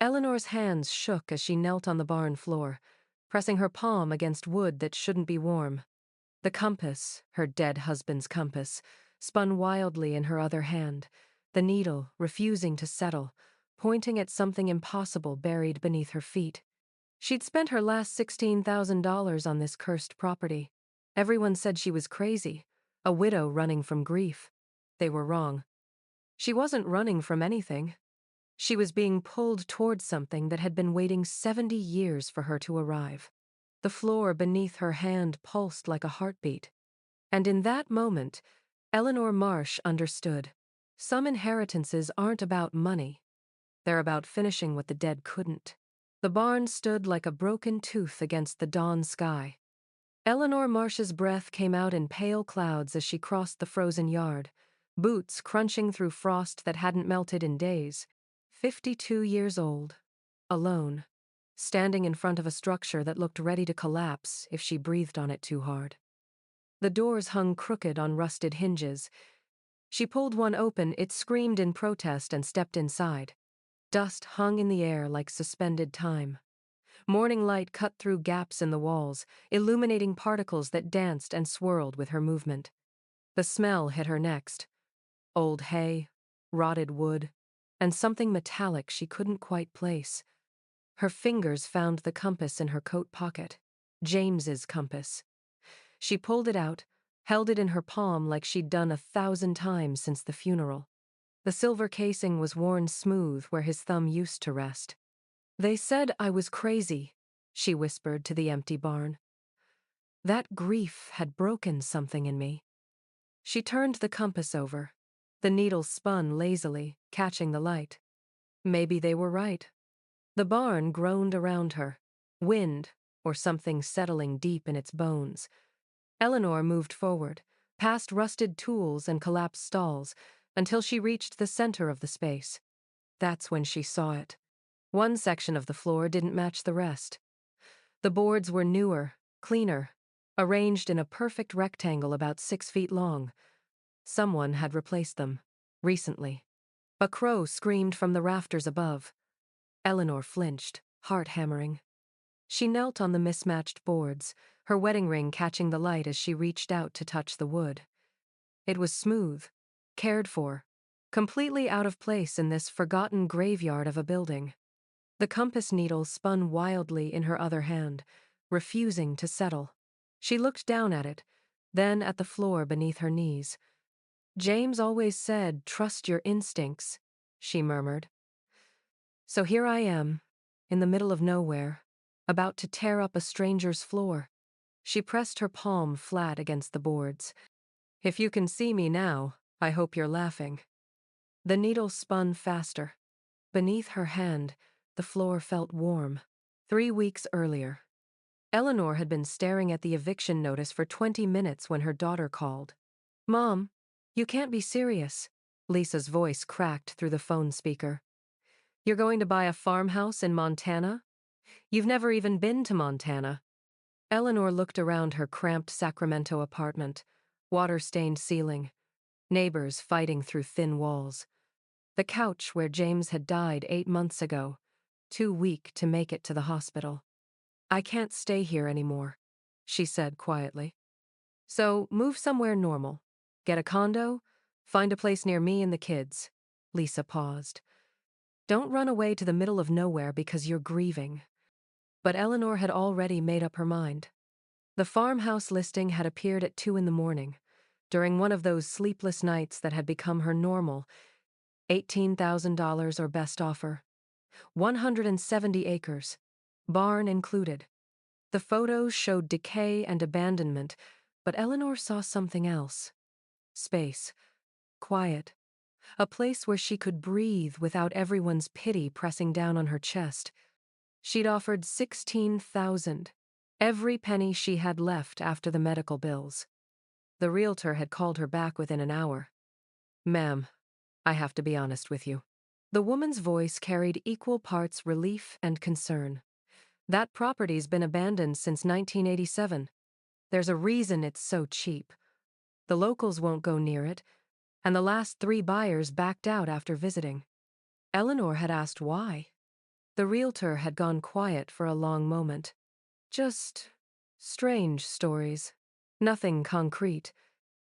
Eleanor's hands shook as she knelt on the barn floor, pressing her palm against wood that shouldn't be warm. The compass, her dead husband's compass, spun wildly in her other hand, the needle refusing to settle, pointing at something impossible buried beneath her feet. She'd spent her last $16,000 on this cursed property. Everyone said she was crazy, a widow running from grief. They were wrong. She wasn't running from anything. She was being pulled towards something that had been waiting 70 years for her to arrive. The floor beneath her hand pulsed like a heartbeat. And in that moment, Eleanor Marsh understood. Some inheritances aren't about money. They're about finishing what the dead couldn't. The barn stood like a broken tooth against the dawn sky. Eleanor Marsh's breath came out in pale clouds as she crossed the frozen yard, boots crunching through frost that hadn't melted in days. 52 years old, alone, standing in front of a structure that looked ready to collapse if she breathed on it too hard. The doors hung crooked on rusted hinges. She pulled one open, it screamed in protest, and stepped inside. Dust hung in the air like suspended time. Morning light cut through gaps in the walls, illuminating particles that danced and swirled with her movement. The smell hit her next. Old hay, rotted wood, and something metallic she couldn't quite place. Her fingers found the compass in her coat pocket. James's compass. She pulled it out, held it in her palm like she'd done 1,000 times since the funeral. The silver casing was worn smooth where his thumb used to rest. "They said I was crazy," she whispered to the empty barn. That grief had broken something in me. She turned the compass over. The needle spun lazily, catching the light. Maybe they were right. The barn groaned around her. Wind, or something settling deep in its bones. Eleanor moved forward, past rusted tools and collapsed stalls, until she reached the center of the space. That's when she saw it. One section of the floor didn't match the rest. The boards were newer, cleaner, arranged in a perfect rectangle about 6 feet long. Someone had replaced them, recently. A crow screamed from the rafters above. Eleanor flinched, heart hammering. She knelt on the mismatched boards, her wedding ring catching the light as she reached out to touch the wood. It was smooth, cared for, completely out of place in this forgotten graveyard of a building. The compass needle spun wildly in her other hand, refusing to settle. She looked down at it, then at the floor beneath her knees. "James always said, 'Trust your instincts,'" she murmured. So here I am, in the middle of nowhere, about to tear up a stranger's floor. She pressed her palm flat against the boards. "If you can see me now, I hope you're laughing." The needle spun faster. Beneath her hand, the floor felt warm. 3 weeks earlier, Eleanor had been staring at the eviction notice for 20 minutes when her daughter called. "Mom, you can't be serious." Lisa's voice cracked through the phone speaker. "You're going to buy a farmhouse in Montana? You've never even been to Montana." Eleanor looked around her cramped Sacramento apartment, water-stained ceiling, neighbors fighting through thin walls. The couch where James had died 8 months ago, too weak to make it to the hospital. "I can't stay here anymore," she said quietly. "So move somewhere normal. Get a condo, find a place near me and the kids." Lisa paused. "Don't run away to the middle of nowhere because you're grieving." But Eleanor had already made up her mind. The farmhouse listing had appeared at 2 in the morning, during one of those sleepless nights that had become her normal. $18,000 or best offer. 170 acres, barn included. The photos showed decay and abandonment, but Eleanor saw something else. Space. Quiet. A place where she could breathe without everyone's pity pressing down on her chest. She'd offered $16,000, every penny she had left after the medical bills. The realtor had called her back within an hour. "Ma'am, I have to be honest with you." The woman's voice carried equal parts relief and concern. "That property's been abandoned since 1987. There's a reason it's so cheap. The locals won't go near it, and the last 3 buyers backed out after visiting." Eleanor had asked why. The realtor had gone quiet for a long moment. Just strange stories. Nothing concrete.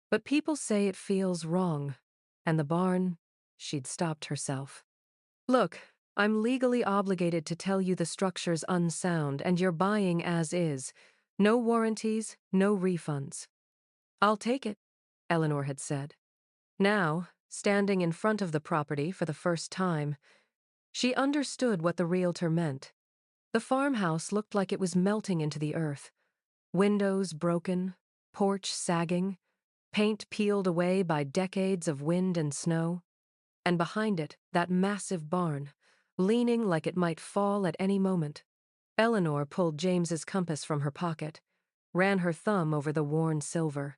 But people say it feels wrong. And the barn, she'd stopped herself. Look, I'm legally obligated to tell you the structure's unsound and you're buying as is. No warranties, no refunds. I'll take it, Eleanor had said. Now, standing in front of the property for the first time, she understood what the realtor meant. The farmhouse looked like it was melting into the earth. Windows broken, porch sagging, paint peeled away by decades of wind and snow. And behind it, that massive barn, leaning like it might fall at any moment. Eleanor pulled James's compass from her pocket, ran her thumb over the worn silver.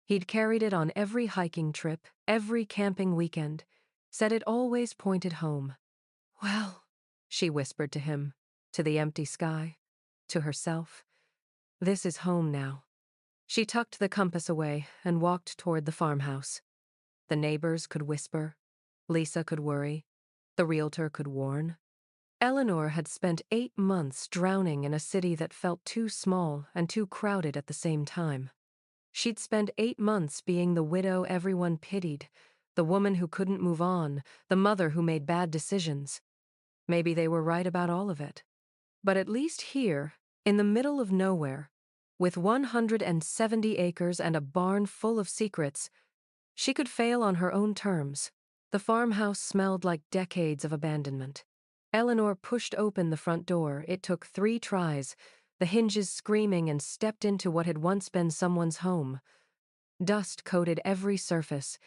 He'd carried it on every hiking trip, every camping weekend, said it always pointed home. Well, she whispered to him, to the empty sky, to herself. This is home now. She tucked the compass away and walked toward the farmhouse. The neighbors could whisper. Lisa could worry. The realtor could warn. Eleanor had spent 8 months drowning in a city that felt too small and too crowded at the same time. She'd spent 8 months being the widow everyone pitied, the woman who couldn't move on, the mother who made bad decisions. Maybe they were right about all of it. But at least here, in the middle of nowhere, with 170 acres and a barn full of secrets, she could fail on her own terms. The farmhouse smelled like decades of abandonment. Eleanor pushed open the front door. It took 3 tries, the hinges screaming, and stepped into what had once been someone's home. Dust coated every surface.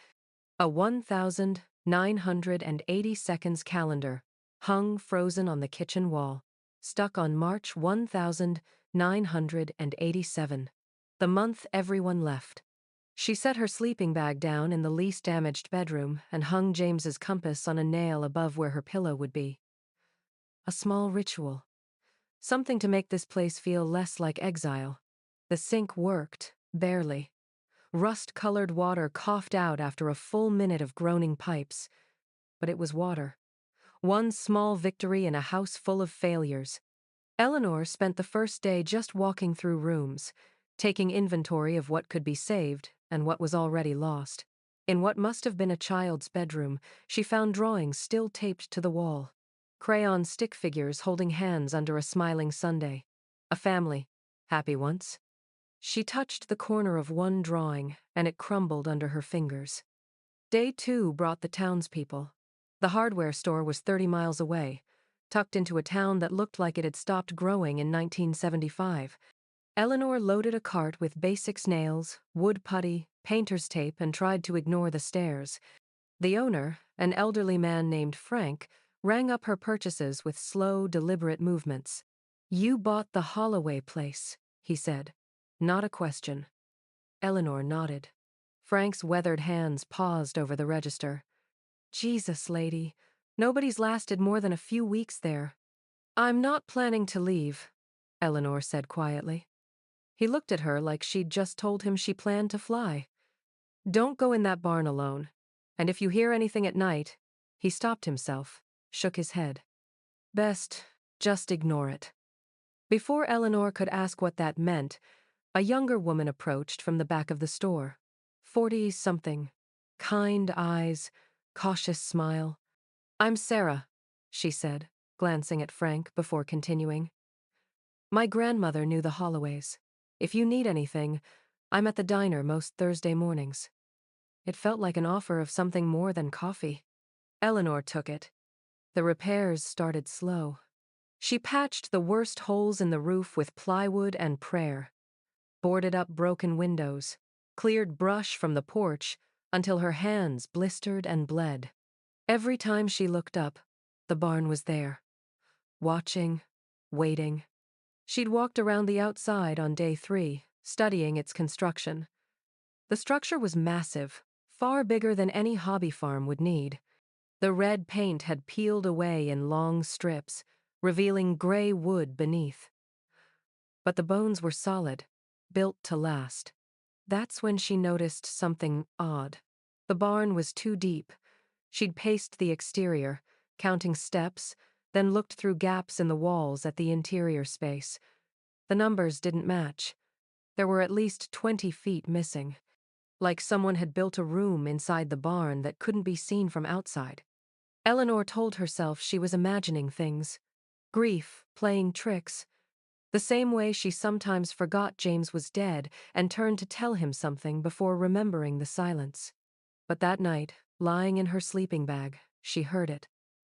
A 1,980 seconds calendar hung frozen on the kitchen wall, stuck on March 1987, the month everyone left. She set her sleeping bag down in the least damaged bedroom and hung James's compass on a nail above where her pillow would be. A small ritual. Something to make this place feel less like exile. The sink worked, barely. Rust-colored water coughed out after a full minute of groaning pipes. But it was water. One small victory in a house full of failures. Eleanor spent the first day just walking through rooms, taking inventory of what could be saved and what was already lost. In what must have been a child's bedroom, she found drawings still taped to the wall. Crayon stick figures holding hands under a smiling Sunday. A family, happy once. She touched the corner of one drawing, and it crumbled under her fingers. Day 2 brought the townspeople. The hardware store was 30 miles away, tucked into a town that looked like it had stopped growing in 1975. Eleanor loaded a cart with basics nails, wood putty, painter's tape, and tried to ignore the stares. The owner, an elderly man named Frank, rang up her purchases with slow, deliberate movements. "You bought the Holloway place," he said. Not a question. Eleanor nodded. Frank's weathered hands paused over the register. "Jesus, lady, nobody's lasted more than a few weeks there." "I'm not planning to leave," Eleanor said quietly. He looked at her like she'd just told him she planned to fly. "Don't go in that barn alone. And if you hear anything at night," he stopped himself, shook his head. "Best, just ignore it." Before Eleanor could ask what that meant, a younger woman approached from the back of the store. 40-something. Kind eyes, cautious smile. "I'm Sarah," she said, glancing at Frank before continuing. "My grandmother knew the Holloways. If you need anything, I'm at the diner most Thursday mornings." It felt like an offer of something more than coffee. Eleanor took it. The repairs started slow. She patched the worst holes in the roof with plywood and prayer, boarded up broken windows, cleared brush from the porch until her hands blistered and bled. Every time she looked up, the barn was there, watching, waiting. She'd walked around the outside on day 3, studying its construction. The structure was massive, far bigger than any hobby farm would need. The red paint had peeled away in long strips, revealing gray wood beneath. But the bones were solid, built to last. That's when she noticed something odd. The barn was too deep. She'd paced the exterior, counting steps, then looked through gaps in the walls at the interior space. The numbers didn't match. There were at least 20 feet missing, like someone had built a room inside the barn that couldn't be seen from outside. Eleanor told herself she was imagining things. Grief, playing tricks. The same way she sometimes forgot James was dead and turned to tell him something before remembering the silence. But that night, lying in her sleeping bag, she heard it.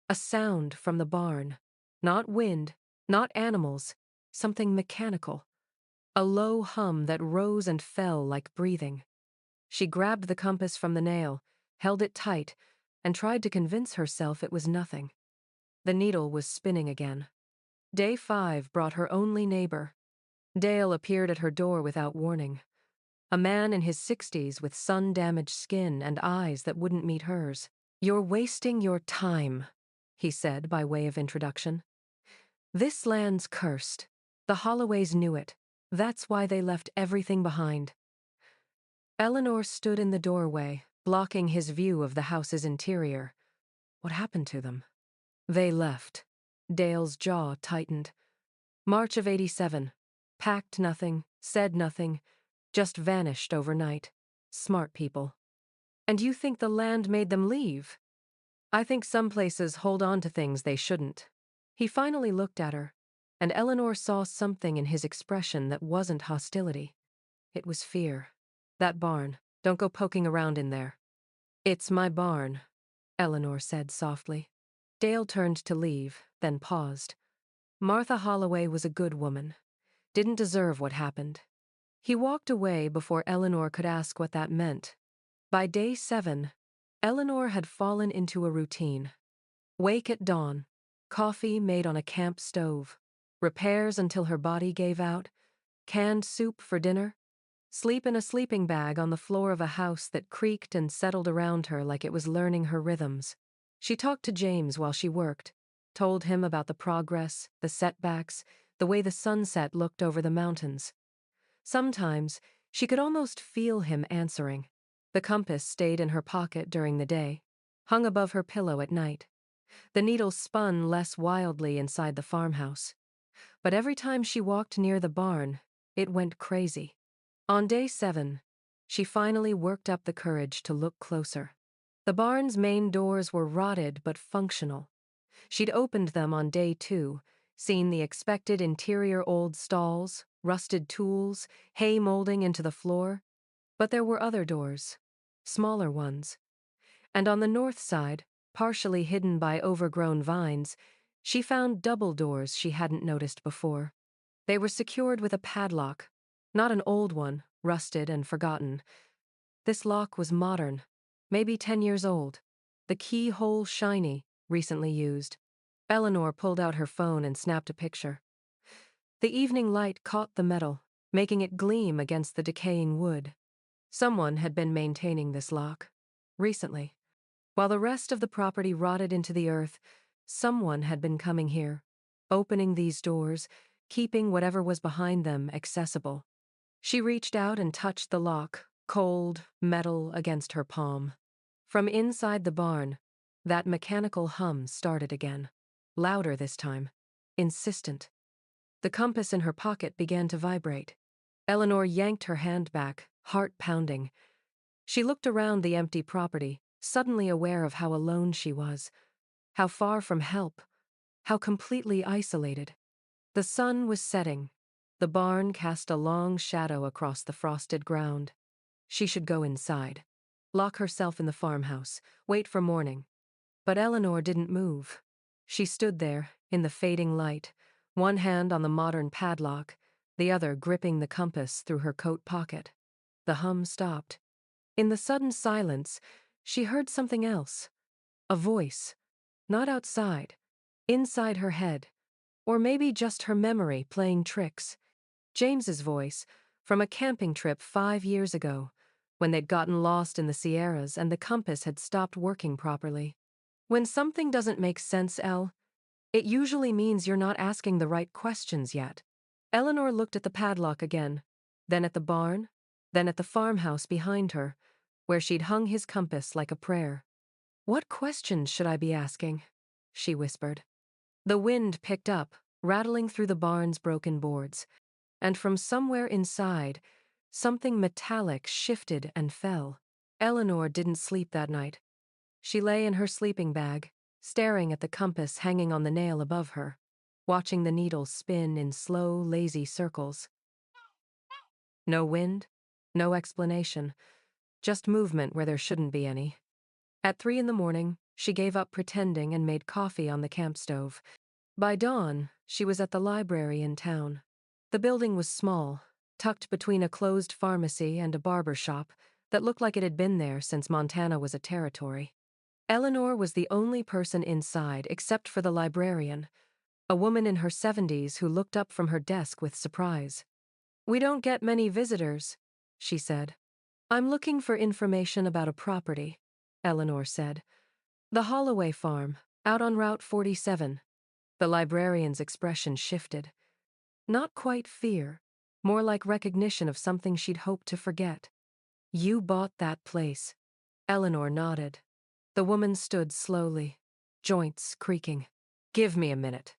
A sound from the barn. Not wind, not animals, something mechanical. A low hum that rose and fell like breathing. She grabbed the compass from the nail, held it tight, and tried to convince herself it was nothing. The needle was spinning again. Day 5 brought her only neighbor. Dale appeared at her door without warning. A man in his 60s with sun-damaged skin and eyes that wouldn't meet hers. "You're wasting your time," he said by way of introduction. "This land's cursed. The Holloways knew it. That's why they left everything behind." Eleanor stood in the doorway, blocking his view of the house's interior. What happened to them? They left. Dale's jaw tightened. March of 87. Packed nothing, said nothing, just vanished overnight. Smart people. "And you think the land made them leave?" "I think some places hold on to things they shouldn't." He finally looked at her, and Eleanor saw something in his expression that wasn't hostility. It was fear. "That barn, don't go poking around in there." "It's my barn," Eleanor said softly. Dale turned to leave, then paused. Martha Holloway was a good woman. Didn't deserve what happened. He walked away before Eleanor could ask what that meant. By day 7, Eleanor had fallen into a routine. Wake at dawn, coffee made on a camp stove, repairs until her body gave out, canned soup for dinner, sleep in a sleeping bag on the floor of a house that creaked and settled around her like it was learning her rhythms. She talked to James while she worked, told him about the progress, the setbacks, the way the sunset looked over the mountains. Sometimes, she could almost feel him answering. The compass stayed in her pocket during the day, hung above her pillow at night. The needle spun less wildly inside the farmhouse. But every time she walked near the barn, it went crazy. On day 7, she finally worked up the courage to look closer. The barn's main doors were rotted but functional. She'd opened them on day 2, seen the expected interior old stalls, rusted tools, hay molding into the floor. But there were other doors, smaller ones. And on the north side, partially hidden by overgrown vines, she found double doors she hadn't noticed before. They were secured with a padlock, not an old one, rusted and forgotten. This lock was modern, maybe 10 years old, the keyhole shiny, recently used. Eleanor pulled out her phone and snapped a picture. The evening light caught the metal, making it gleam against the decaying wood. Someone had been maintaining this lock. Recently. While the rest of the property rotted into the earth, someone had been coming here, opening these doors, keeping whatever was behind them accessible. She reached out and touched the lock, cold, metal against her palm. From inside the barn, that mechanical hum started again. Louder this time. Insistent. The compass in her pocket began to vibrate. Eleanor yanked her hand back, heart pounding. She looked around the empty property, suddenly aware of how alone she was, how far from help, how completely isolated. The sun was setting. The barn cast a long shadow across the frosted ground. She should go inside, lock herself in the farmhouse, wait for morning. But Eleanor didn't move. She stood there, in the fading light, one hand on the modern padlock, the other gripping the compass through her coat pocket. The hum stopped. In the sudden silence, she heard something else. A voice. Not outside. Inside her head. Or maybe just her memory playing tricks. James's voice, from a camping trip 5 years ago, when they'd gotten lost in the Sierras and the compass had stopped working properly. When something doesn't make sense, Elle, it usually means you're not asking the right questions yet. Eleanor looked at the padlock again, then at the barn, then at the farmhouse behind her, where she'd hung his compass like a prayer. "What questions should I be asking?" she whispered. The wind picked up, rattling through the barn's broken boards, and from somewhere inside, something metallic shifted and fell. Eleanor didn't sleep that night. She lay in her sleeping bag, staring at the compass hanging on the nail above her, watching the needle spin in slow, lazy circles. No wind, no explanation, just movement where there shouldn't be any. At 3 in the morning, she gave up pretending and made coffee on the camp stove. By dawn, she was at the library in town. The building was small, tucked between a closed pharmacy and a barber shop that looked like it had been there since Montana was a territory. Eleanor was the only person inside except for the librarian, a woman in her 70s who looked up from her desk with surprise. "We don't get many visitors," she said. "I'm looking for information about a property," Eleanor said. "The Holloway farm, out on Route 47. The librarian's expression shifted. Not quite fear, more like recognition of something she'd hoped to forget. "You bought that place." Eleanor nodded. The woman stood slowly, joints creaking. "Give me a minute."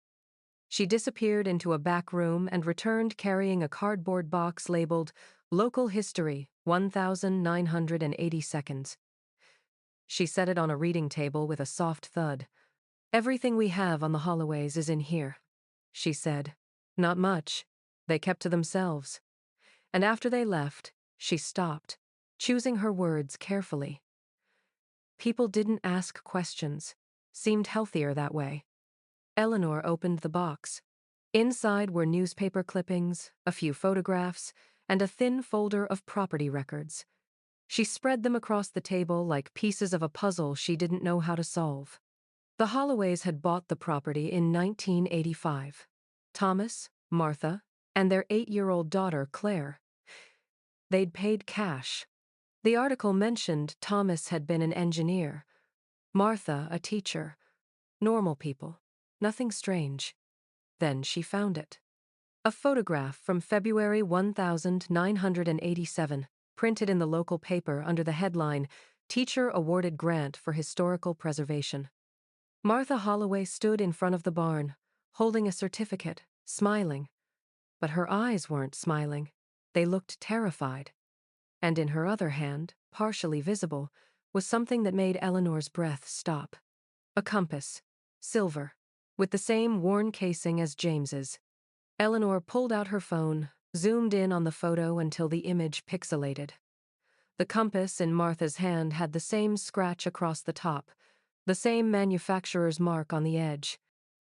She disappeared into a back room and returned carrying a cardboard box labeled Local History, 1980 seconds. She set it on a reading table with a soft thud. "Everything we have on the Holloways is in here," she said. "Not much. They kept to themselves." And after they left, she stopped, choosing her words carefully. People didn't ask questions, seemed healthier that way. Eleanor opened the box. Inside were newspaper clippings, a few photographs, and a thin folder of property records. She spread them across the table like pieces of a puzzle she didn't know how to solve. The Holloways had bought the property in 1985. Thomas, Martha, and their 8-year-old daughter, Claire. They'd paid cash. The article mentioned Thomas had been an engineer, Martha a teacher. Normal people. Nothing strange. Then she found it. A photograph from February 1987, printed in the local paper under the headline, Teacher Awarded Grant for Historical Preservation. Martha Holloway stood in front of the barn, holding a certificate, smiling. But her eyes weren't smiling. They looked terrified. And in her other hand, partially visible, was something that made Eleanor's breath stop. A compass, silver, with the same worn casing as James's. Eleanor pulled out her phone, zoomed in on the photo until the image pixelated. The compass in Martha's hand had the same scratch across the top, the same manufacturer's mark on the edge.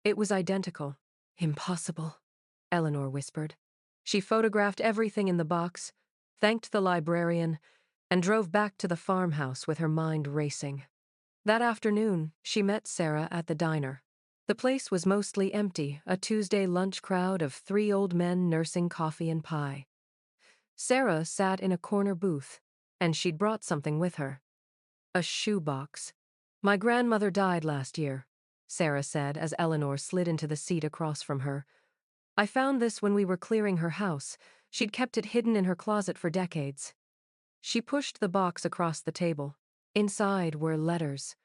It was identical. "Impossible," Eleanor whispered. She photographed everything in the box, thanked the librarian, and drove back to the farmhouse with her mind racing. That afternoon, she met Sarah at the diner. The place was mostly empty, a Tuesday lunch crowd of 3 old men nursing coffee and pie. Sarah sat in a corner booth, and she'd brought something with her. A shoebox. "My grandmother died last year," Sarah said as Eleanor slid into the seat across from her. "I found this when we were clearing her house. She'd kept it hidden in her closet for decades." She pushed the box across the table. Inside were letters.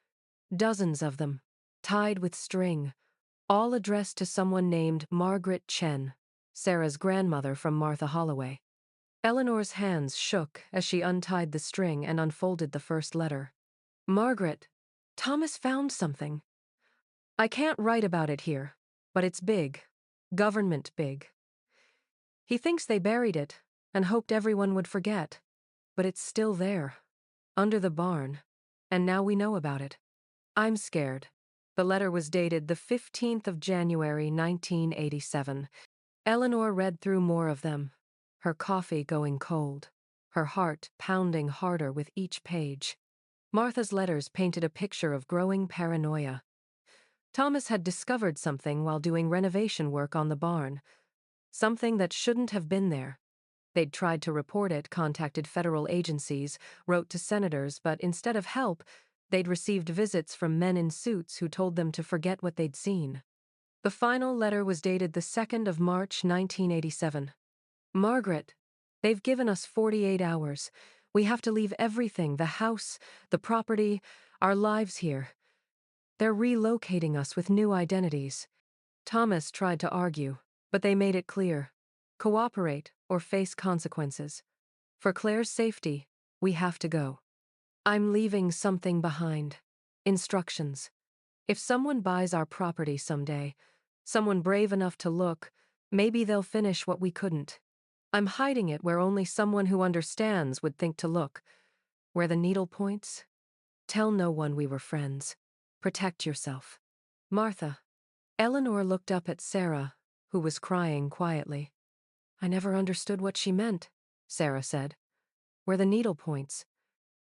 Dozens of them, tied with string, all addressed to someone named Margaret Chen, Sarah's grandmother from Martha Holloway. Eleanor's hands shook as she untied the string and unfolded the first letter. "Margaret, Thomas found something. I can't write about it here, but it's big, government big. He thinks they buried it and hoped everyone would forget, but it's still there, under the barn, and now we know about it. I'm scared." The letter was dated the 15th of January, 1987. Eleanor read through more of them, her coffee going cold, her heart pounding harder with each page. Martha's letters painted a picture of growing paranoia. Thomas had discovered something while doing renovation work on the barn, something that shouldn't have been there. They'd tried to report it, contacted federal agencies, wrote to senators, but instead of help, they'd received visits from men in suits who told them to forget what they'd seen. The final letter was dated the 2nd of March, 1987. "Margaret, they've given us 48 hours. We have to leave everything, the house, the property, our lives here. They're relocating us with new identities. Thomas tried to argue, but they made it clear. Cooperate or face consequences. For Claire's safety, we have to go. I'm leaving something behind. Instructions. If someone buys our property someday, someone brave enough to look, maybe they'll finish what we couldn't. I'm hiding it where only someone who understands would think to look. Where the needle points? Tell no one we were friends. Protect yourself. Martha. Eleanor looked up at Sarah, who was crying quietly. I never understood what she meant, Sarah said. Where the needle points.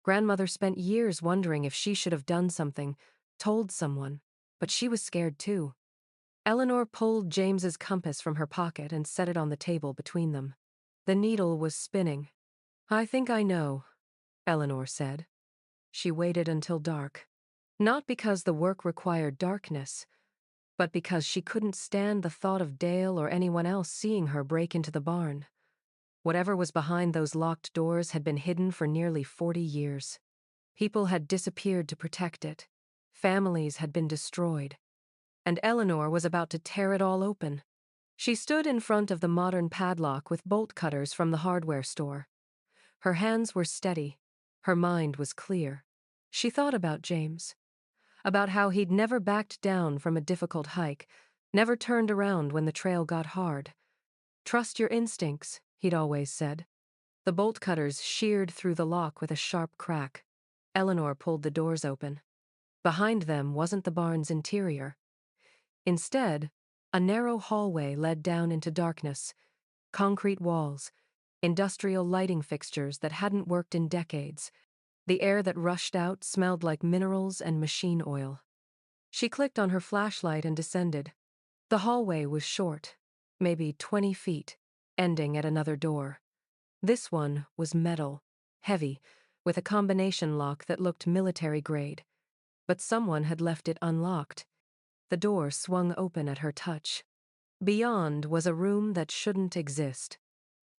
Grandmother spent years wondering if she should have done something, told someone, but she was scared too. Eleanor pulled James's compass from her pocket and set it on the table between them. The needle was spinning. I think I know, Eleanor said. She waited until dark. Not because the work required darkness, but because she couldn't stand the thought of Dale or anyone else seeing her break into the barn. Whatever was behind those locked doors had been hidden for nearly 40 years. People had disappeared to protect it. Families had been destroyed. And Eleanor was about to tear it all open. She stood in front of the modern padlock with bolt cutters from the hardware store. Her hands were steady. Her mind was clear. She thought about James. About how he'd never backed down from a difficult hike, never turned around when the trail got hard. Trust your instincts, he'd always said. The bolt cutters sheared through the lock with a sharp crack. Eleanor pulled the doors open. Behind them wasn't the barn's interior. Instead, a narrow hallway led down into darkness. Concrete walls, industrial lighting fixtures that hadn't worked in decades. The air that rushed out smelled like minerals and machine oil. She clicked on her flashlight and descended. The hallway was short, maybe 20 feet, ending at another door. This one was metal, heavy, with a combination lock that looked military-grade. But someone had left it unlocked. The door swung open at her touch. Beyond was a room that shouldn't exist.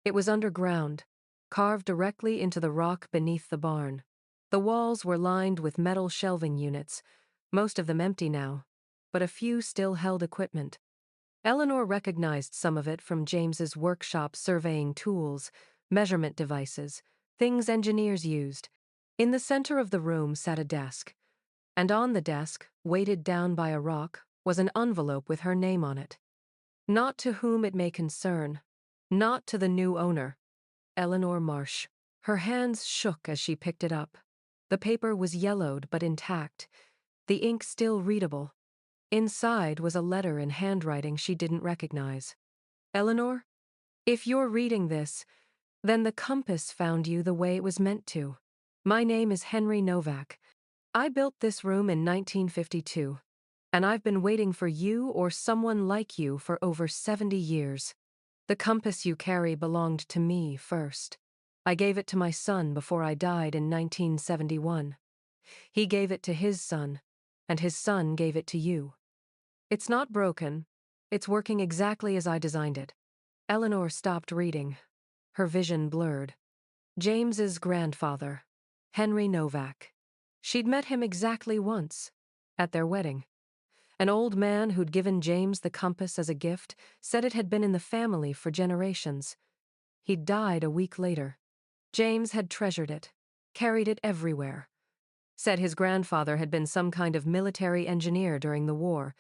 It was underground, carved directly into the rock beneath the barn. The walls were lined with metal shelving units, most of them empty now, but a few still held equipment. Eleanor recognized some of it from James's workshop surveying tools, measurement devices, things engineers used. In the center of the room sat a desk, and on the desk, weighted down by a rock, was an envelope with her name on it. Not to whom it may concern, not to the new owner, Eleanor Marsh. Her hands shook as she picked it up. The paper was yellowed but intact, the ink still readable. Inside was a letter in handwriting she didn't recognize. Eleanor, if you're reading this, then the compass found you the way it was meant to. My name is Henry Novak. I built this room in 1952, and I've been waiting for you or someone like you for over 70 years. The compass you carry belonged to me first. I gave it to my son before I died in 1971. He gave it to his son, and his son gave it to you. It's not broken. It's working exactly as I designed it. Eleanor stopped reading. Her vision blurred. James's grandfather, Henry Novak. She'd met him exactly once, at their wedding. An old man who'd given James the compass as a gift said it had been in the family for generations. He'd died a week later. James had treasured it, carried it everywhere. Said his grandfather had been some kind of military engineer during the war.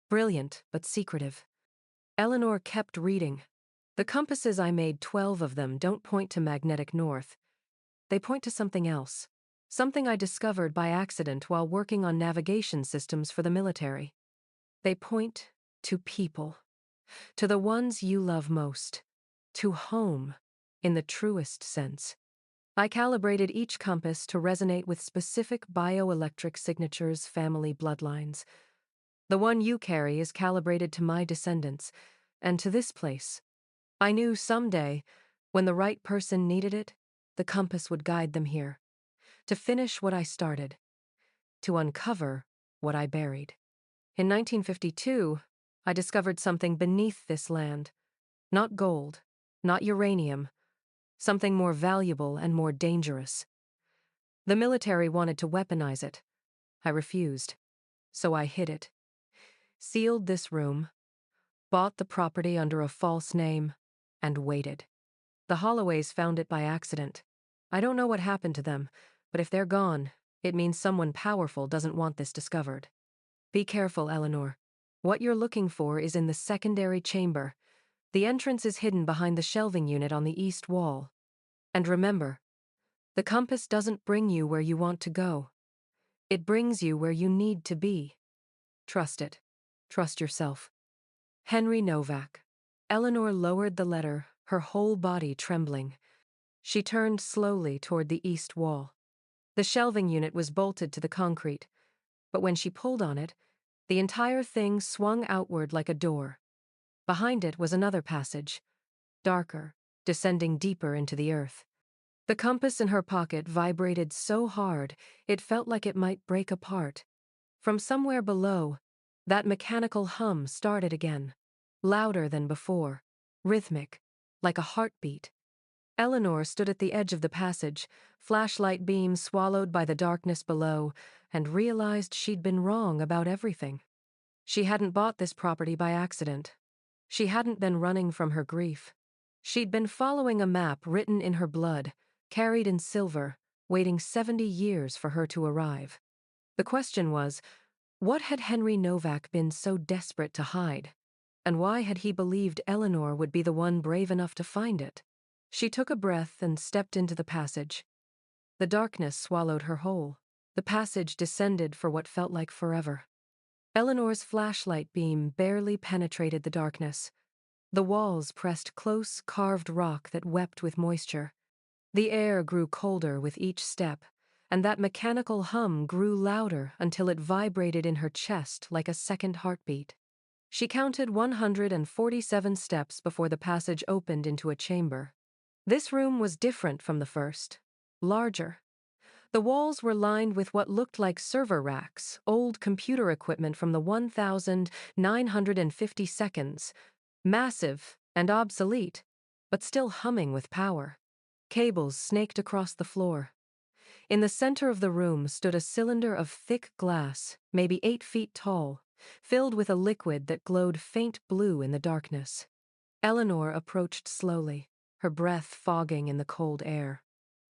Brilliant, but secretive. Eleanor kept reading. The compasses I made, 12 of them, don't point to magnetic north. They point to something else. Something I discovered by accident while working on navigation systems for the military. They point to people. To the ones you love most. To home, in the truest sense. I calibrated each compass to resonate with specific bioelectric signatures, family bloodlines. The one you carry is calibrated to my descendants, and to this place. I knew someday, when the right person needed it, the compass would guide them here. To finish what I started. To uncover what I buried. In 1952, I discovered something beneath this land. Not gold, not uranium. Something more valuable and more dangerous. The military wanted to weaponize it. I refused. So I hid it. Sealed this room, bought the property under a false name, and waited. The Holloways found it by accident. I don't know what happened to them, but if they're gone, it means someone powerful doesn't want this discovered. Be careful, Eleanor. What you're looking for is in the secondary chamber. The entrance is hidden behind the shelving unit on the east wall. And remember, the compass doesn't bring you where you want to go. It brings you where you need to be. Trust it. Trust yourself. Henry Novak. Eleanor lowered the letter, her whole body trembling. She turned slowly toward the east wall. The shelving unit was bolted to the concrete, but when she pulled on it, the entire thing swung outward like a door. Behind it was another passage, darker, descending deeper into the earth. The compass in her pocket vibrated so hard it felt like it might break apart. From somewhere below, that mechanical hum started again, louder than before, rhythmic, like a heartbeat. Eleanor stood at the edge of the passage, flashlight beam swallowed by the darkness below, and realized she'd been wrong about everything. She hadn't bought this property by accident. She hadn't been running from her grief. She'd been following a map written in her blood, carried in silver, waiting 70 years for her to arrive. The question was, what had Henry Novak been so desperate to hide? And why had he believed Eleanor would be the one brave enough to find it? She took a breath and stepped into the passage. The darkness swallowed her whole. The passage descended for what felt like forever. Eleanor's flashlight beam barely penetrated the darkness. The walls pressed close, carved rock that wept with moisture. The air grew colder with each step, and that mechanical hum grew louder until it vibrated in her chest like a second heartbeat. She counted 147 steps before the passage opened into a chamber. This room was different from the first, larger. The walls were lined with what looked like server racks, old computer equipment from the 1950s, massive and obsolete, but still humming with power. Cables snaked across the floor. In the center of the room stood a cylinder of thick glass, maybe 8 feet tall, filled with a liquid that glowed faint blue in the darkness. Eleanor approached slowly, her breath fogging in the cold air.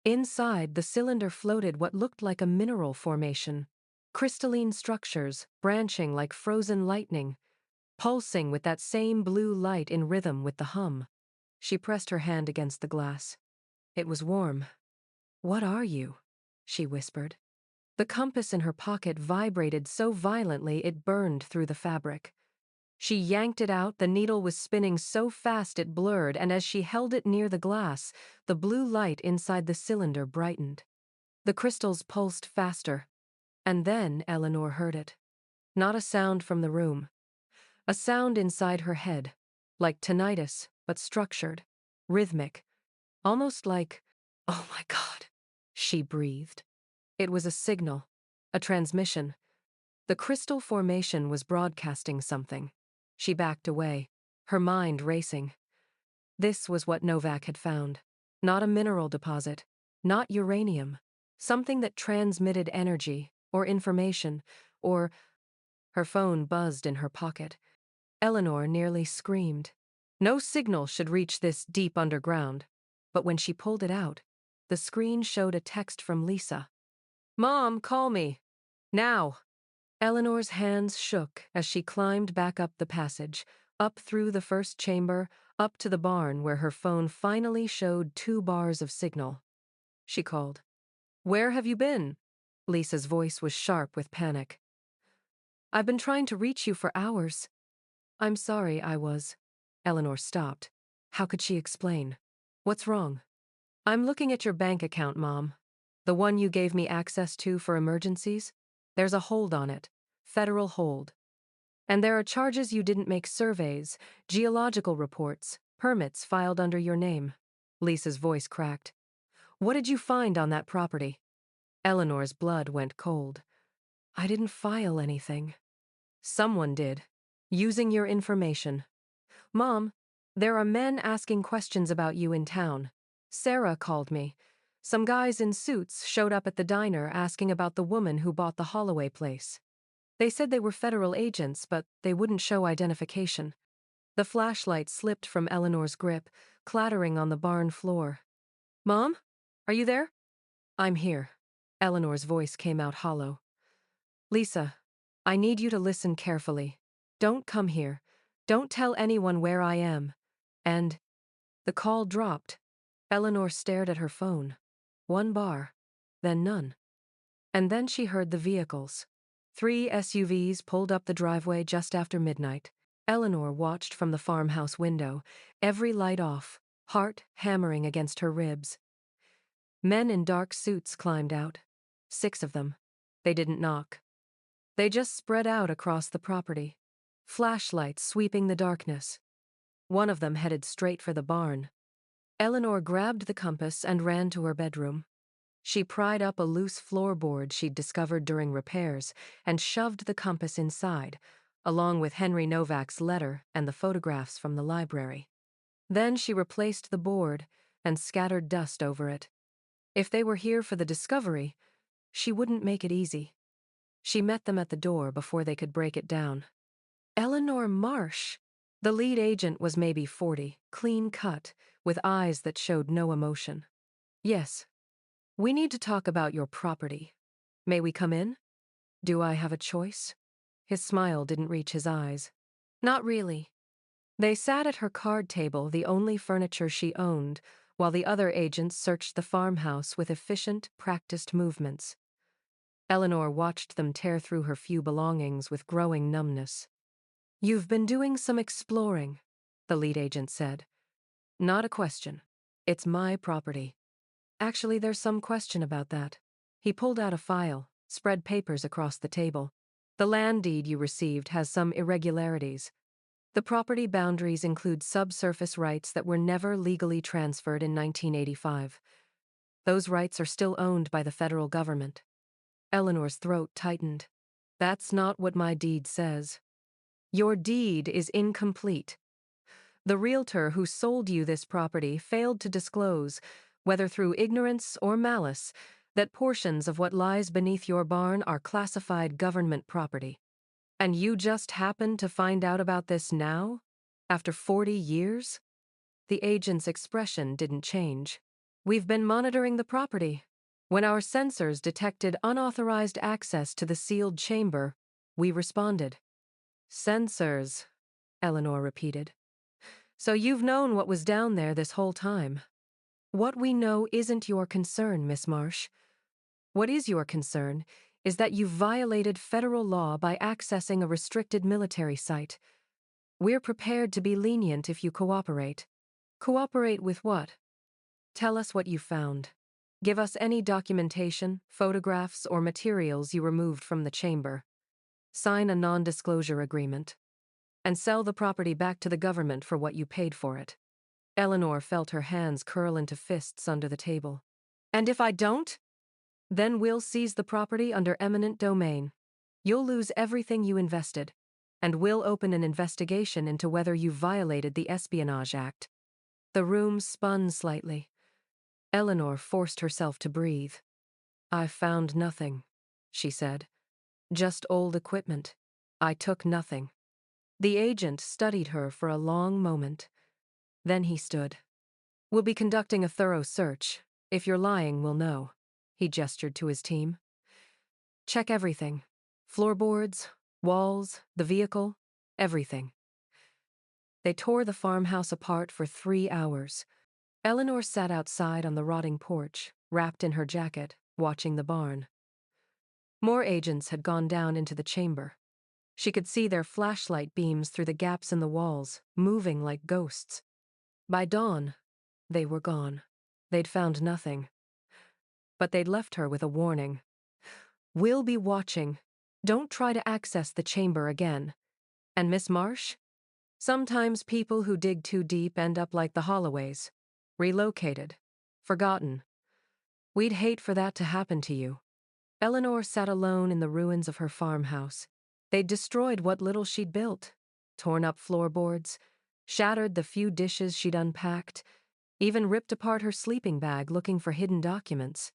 Inside, the cylinder floated what looked like a mineral formation, crystalline structures branching like frozen lightning, pulsing with that same blue light in rhythm with the hum. She pressed her hand against the glass. It was warm. "What are you?" she whispered. The compass in her pocket vibrated so violently it burned through the fabric. She yanked it out, the needle was spinning so fast it blurred, and as she held it near the glass, the blue light inside the cylinder brightened. The crystals pulsed faster, and then Eleanor heard it. Not a sound from the room. A sound inside her head, like tinnitus, but structured, rhythmic, almost like, "Oh my God," she breathed. It was a signal, a transmission. The crystal formation was broadcasting something. She backed away, her mind racing. This was what Novak had found. Not a mineral deposit, not uranium. Something that transmitted energy, or information, or... Her phone buzzed in her pocket. Eleanor nearly screamed. No signal should reach this deep underground. But when she pulled it out, the screen showed a text from Lisa. "Mom, call me. Now." Eleanor's hands shook as she climbed back up the passage, up through the first chamber, up to the barn where her phone finally showed 2 bars of signal. She called. "Where have you been?" Lisa's voice was sharp with panic. "I've been trying to reach you for hours." "I'm sorry, I was." Eleanor stopped. How could she explain? "What's wrong?" "I'm looking at your bank account, Mom. The one you gave me access to for emergencies. There's a hold on it. Federal hold. And there are charges you didn't make surveys, geological reports, permits filed under your name." Lisa's voice cracked. "What did you find on that property?" Eleanor's blood went cold. "I didn't file anything." "Someone did. Using your information." "Mom, there are men asking questions about you in town. Sarah called me. Some guys in suits showed up at the diner asking about the woman who bought the Holloway place. They said they were federal agents, but they wouldn't show identification. The flashlight slipped from Eleanor's grip, clattering on the barn floor. "Mom? Are you there?" "I'm here." Eleanor's voice came out hollow. "Lisa, I need you to listen carefully. Don't come here. Don't tell anyone where I am." And the call dropped. Eleanor stared at her phone. 1 bar, then none. And then she heard the vehicles. 3 SUVs pulled up the driveway just after midnight. Eleanor watched from the farmhouse window, every light off, heart hammering against her ribs. Men in dark suits climbed out. 6 of them. They didn't knock. They just spread out across the property, flashlights sweeping the darkness. One of them headed straight for the barn. Eleanor grabbed the compass and ran to her bedroom. She pried up a loose floorboard she'd discovered during repairs and shoved the compass inside, along with Henry Novak's letter and the photographs from the library. Then she replaced the board and scattered dust over it. If they were here for the discovery, she wouldn't make it easy. She met them at the door before they could break it down. Eleanor Marsh. The lead agent was maybe 40, clean cut, with eyes that showed no emotion. "Yes. We need to talk about your property. May we come in? Do I have a choice?" His smile didn't reach his eyes. "Not really." They sat at her card table, the only furniture she owned, while the other agents searched the farmhouse with efficient, practiced movements. Eleanor watched them tear through her few belongings with growing numbness. "You've been doing some exploring," the lead agent said. "Not a question. It's my property." "Actually, there's some question about that." He pulled out a file, spread papers across the table. "The land deed you received has some irregularities. The property boundaries include subsurface rights that were never legally transferred in 1985. Those rights are still owned by the federal government." Eleanor's throat tightened. "That's not what my deed says." "Your deed is incomplete. The realtor who sold you this property failed to disclose, whether through ignorance or malice, that portions of what lies beneath your barn are classified government property. And you just happened to find out about this now? After 40 years? The agent's expression didn't change. "We've been monitoring the property. When our sensors detected unauthorized access to the sealed chamber, we responded." "Sensors," Eleanor repeated. "So you've known what was down there this whole time." "What we know isn't your concern, Miss Marsh. What is your concern is that you've violated federal law by accessing a restricted military site. We're prepared to be lenient if you cooperate." "Cooperate with what?" "Tell us what you found. Give us any documentation, photographs, or materials you removed from the chamber. Sign a non-disclosure agreement. And sell the property back to the government for what you paid for it." Eleanor felt her hands curl into fists under the table. "And if I don't? Then we'll seize the property under eminent domain. You'll lose everything you invested. And we'll open an investigation into whether you violated the Espionage Act." The room spun slightly. Eleanor forced herself to breathe. "I found nothing," she said. "Just old equipment. I took nothing." The agent studied her for a long moment. Then he stood. "We'll be conducting a thorough search. If you're lying, we'll know." He gestured to his team. "Check everything. Floorboards, walls, the vehicle, everything." They tore the farmhouse apart for 3 hours. Eleanor sat outside on the rotting porch, wrapped in her jacket, watching the barn. More agents had gone down into the chamber. She could see their flashlight beams through the gaps in the walls, moving like ghosts. By dawn, they were gone. They'd found nothing. But they'd left her with a warning. "We'll be watching. Don't try to access the chamber again. And Miss Marsh? Sometimes people who dig too deep end up like the Holloways. Relocated. Forgotten. We'd hate for that to happen to you." Eleanor sat alone in the ruins of her farmhouse. They'd destroyed what little she'd built. Torn up floorboards, shattered the few dishes she'd unpacked, even ripped apart her sleeping bag looking for hidden documents.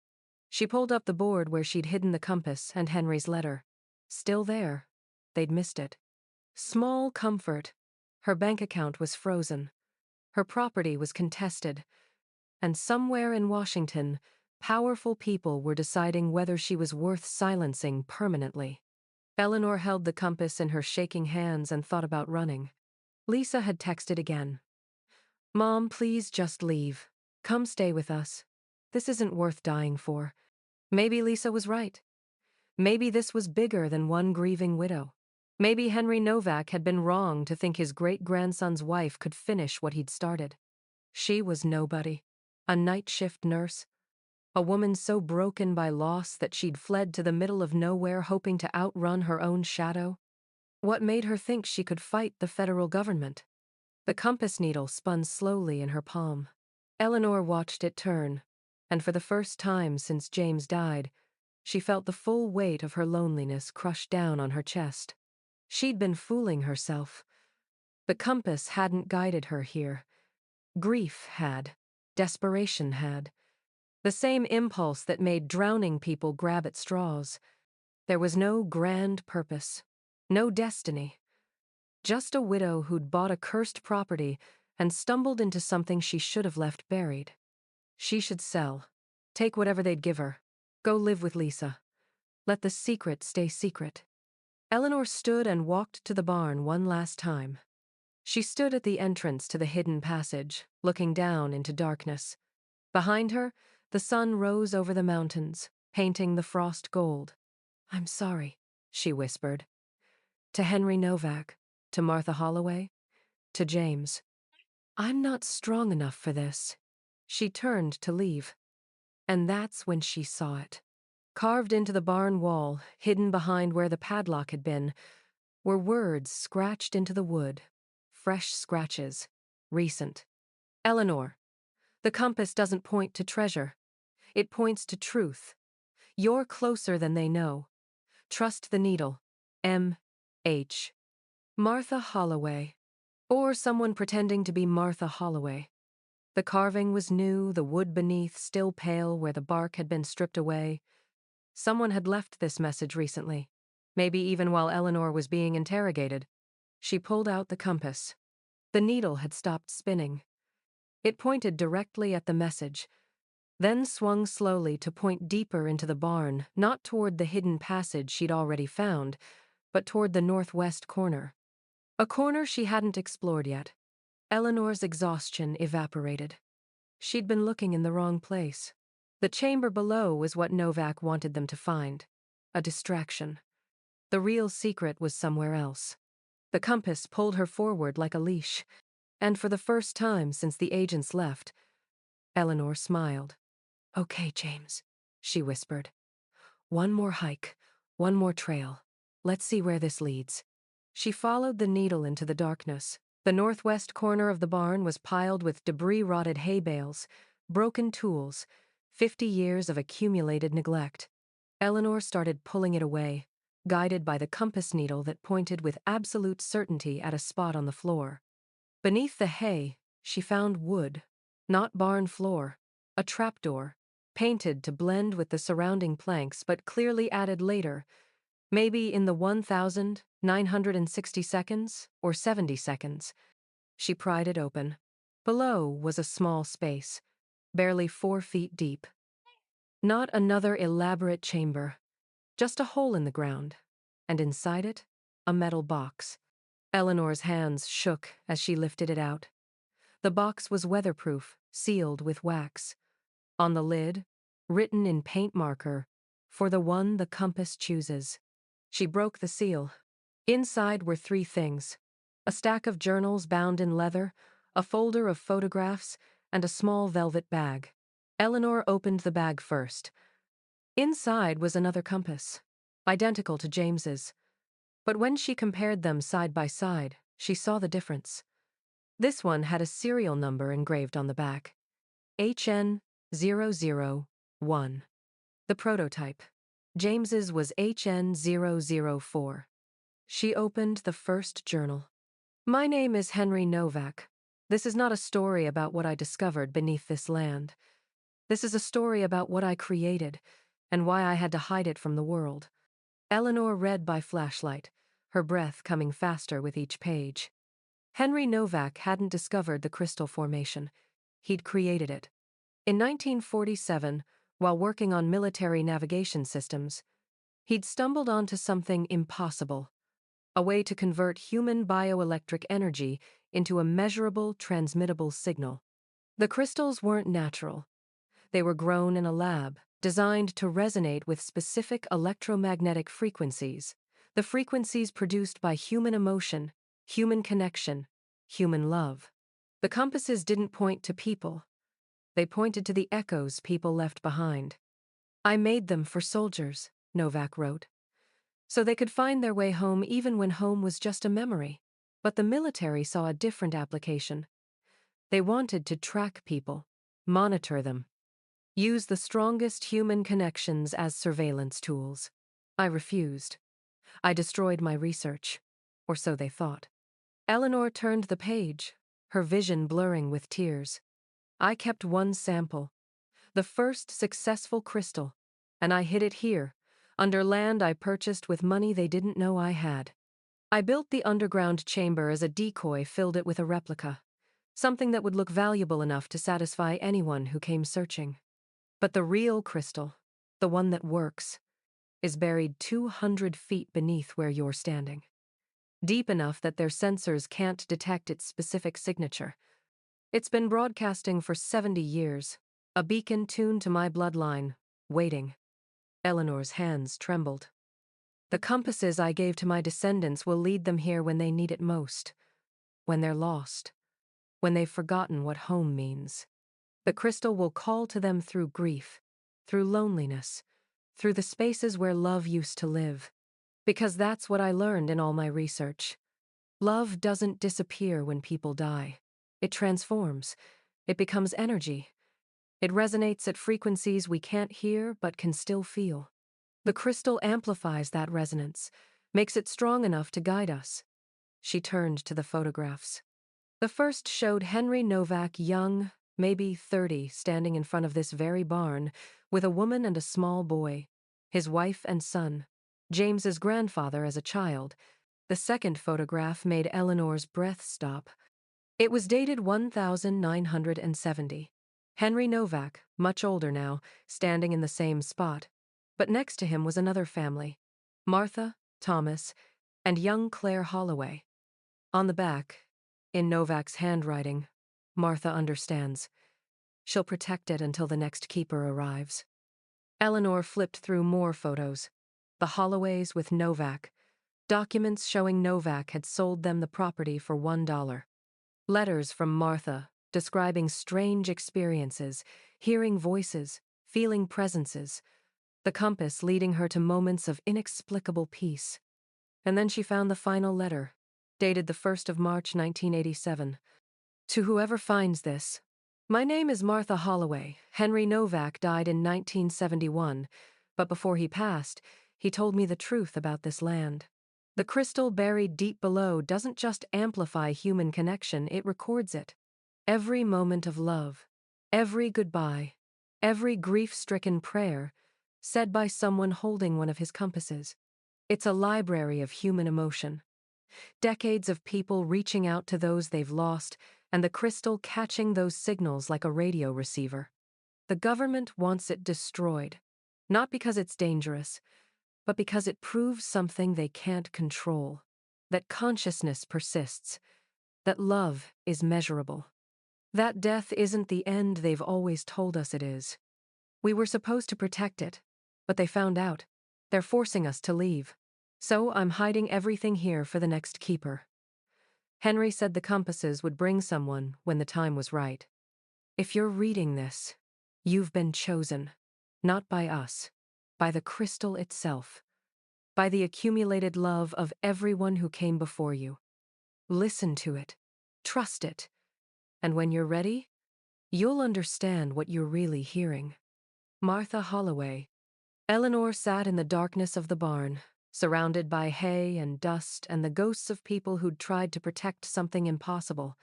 She pulled up the board where she'd hidden the compass and Henry's letter. Still there. They'd missed it. Small comfort. Her bank account was frozen. Her property was contested. And somewhere in Washington, powerful people were deciding whether she was worth silencing permanently. Eleanor held the compass in her shaking hands and thought about running. Lisa had texted again. "Mom, please just leave. Come stay with us. This isn't worth dying for." Maybe Lisa was right. Maybe this was bigger than one grieving widow. Maybe Henry Novak had been wrong to think his great-grandson's wife could finish what he'd started. She was nobody. A night shift nurse. A woman so broken by loss that she'd fled to the middle of nowhere hoping to outrun her own shadow. What made her think she could fight the federal government? The compass needle spun slowly in her palm. Eleanor watched it turn, and for the first time since James died, she felt the full weight of her loneliness crush down on her chest. She'd been fooling herself. The compass hadn't guided her here. Grief had. Desperation had. The same impulse that made drowning people grab at straws. There was no grand purpose. No destiny. Just a widow who'd bought a cursed property and stumbled into something she should have left buried. She should sell. Take whatever they'd give her. Go live with Lisa. Let the secret stay secret. Eleanor stood and walked to the barn one last time. She stood at the entrance to the hidden passage, looking down into darkness. Behind her, the sun rose over the mountains, painting the frost gold. "I'm sorry," she whispered. To Henry Novak, to Martha Holloway, to James. "I'm not strong enough for this." She turned to leave. And that's when she saw it. Carved into the barn wall, hidden behind where the padlock had been, were words scratched into the wood. Fresh scratches. Recent. "Eleanor, the compass doesn't point to treasure. It points to truth. You're closer than they know. Trust the needle. M.H. Martha Holloway. Or someone pretending to be Martha Holloway. The carving was new, the wood beneath still pale where the bark had been stripped away. Someone had left this message recently, maybe even while Eleanor was being interrogated. She pulled out the compass. The needle had stopped spinning. It pointed directly at the message, then swung slowly to point deeper into the barn, not toward the hidden passage she'd already found, but toward the northwest corner. A corner she hadn't explored yet. Eleanor's exhaustion evaporated. She'd been looking in the wrong place. The chamber below was what Novak wanted them to find. A distraction. The real secret was somewhere else. The compass pulled her forward like a leash, and for the first time since the agents left, Eleanor smiled. "Okay, James," she whispered. "One more hike, one more trail. Let's see where this leads." She followed the needle into the darkness. The northwest corner of the barn was piled with debris-rotted hay bales, broken tools, 50 years of accumulated neglect. Eleanor started pulling it away, guided by the compass needle that pointed with absolute certainty at a spot on the floor. Beneath the hay, she found wood, not barn floor, a trapdoor, painted to blend with the surrounding planks but clearly added later, maybe in the 1,960 seconds or 70 seconds. She pried it open. Below was a small space, barely 4 feet deep. Not another elaborate chamber, just a hole in the ground, and inside it, a metal box. Eleanor's hands shook as she lifted it out. The box was weatherproof, sealed with wax. On the lid, written in paint marker, "For the one the compass chooses." She broke the seal. Inside were 3 things: a stack of journals bound in leather, a folder of photographs, and a small velvet bag. Eleanor opened the bag first. Inside was another compass, identical to James's. But when she compared them side by side, she saw the difference. This one had a serial number engraved on the back. HN001. The prototype. James's was HN004. She opened the first journal. "My name is Henry Novak. This is not a story about what I discovered beneath this land. This is a story about what I created and why I had to hide it from the world." Eleanor read by flashlight, her breath coming faster with each page. Henry Novak hadn't discovered the crystal formation. He'd created it. In 1947, while working on military navigation systems, he'd stumbled onto something impossible: a way to convert human bioelectric energy into a measurable, transmittable signal. The crystals weren't natural. They were grown in a lab, designed to resonate with specific electromagnetic frequencies, the frequencies produced by human emotion, human connection, human love. The compasses didn't point to people. They pointed to the echoes people left behind. "I made them for soldiers," Novak wrote, "so they could find their way home even when home was just a memory." But the military saw a different application. They wanted to track people, monitor them, use the strongest human connections as surveillance tools. I refused. I destroyed my research, or so they thought. Eleanor turned the page, her vision blurring with tears. "I kept one sample, the first successful crystal, and I hid it here, under land I purchased with money they didn't know I had. I built the underground chamber as a decoy, filled it with a replica, something that would look valuable enough to satisfy anyone who came searching. But the real crystal, the one that works, is buried 200 feet beneath where you're standing. Deep enough that their sensors can't detect its specific signature. It's been broadcasting for 70 years, a beacon tuned to my bloodline, waiting." Eleanor's hands trembled. "The compasses I gave to my descendants will lead them here when they need it most, when they're lost, when they've forgotten what home means. The crystal will call to them through grief, through loneliness, through the spaces where love used to live. Because that's what I learned in all my research. Love doesn't disappear when people die. It transforms. It becomes energy. It resonates at frequencies we can't hear but can still feel. The crystal amplifies that resonance, makes it strong enough to guide us." She turned to the photographs. The first showed Henry Novak, young, maybe 30, standing in front of this very barn, with a woman and a small boy, his wife and son, James's grandfather as a child. The second photograph made Eleanor's breath stop. It was dated 1970. Henry Novak, much older now, standing in the same spot. But next to him was another family: Martha, Thomas, and young Claire Holloway. On the back, in Novak's handwriting, "Martha understands. She'll protect it until the next keeper arrives." Eleanor flipped through more photos. The Holloways with Novak. Documents showing Novak had sold them the property for $1. Letters from Martha, describing strange experiences, hearing voices, feeling presences. The compass leading her to moments of inexplicable peace. And then she found the final letter, dated the 1st of March 1987. "To whoever finds this, my name is Martha Holloway. Henry Novak died in 1971, but before he passed, he told me the truth about this land. The crystal buried deep below doesn't just amplify human connection, it records it. Every moment of love, every goodbye, every grief-stricken prayer, said by someone holding one of his compasses. It's a library of human emotion. Decades of people reaching out to those they've lost, and the crystal catching those signals like a radio receiver. The government wants it destroyed, not because it's dangerous, but because it proves something they can't control, that consciousness persists, that love is measurable. That death isn't the end they've always told us it is. We were supposed to protect it, but they found out. They're forcing us to leave. So I'm hiding everything here for the next keeper." Henry said the compasses would bring someone when the time was right. If you're reading this, you've been chosen, not by us, by the crystal itself, by the accumulated love of everyone who came before you. Listen to it, trust it, and when you're ready, you'll understand what you're really hearing. Martha Holloway. Eleanor sat in the darkness of the barn, surrounded by hay and dust and the ghosts of people who'd tried to protect something impossible.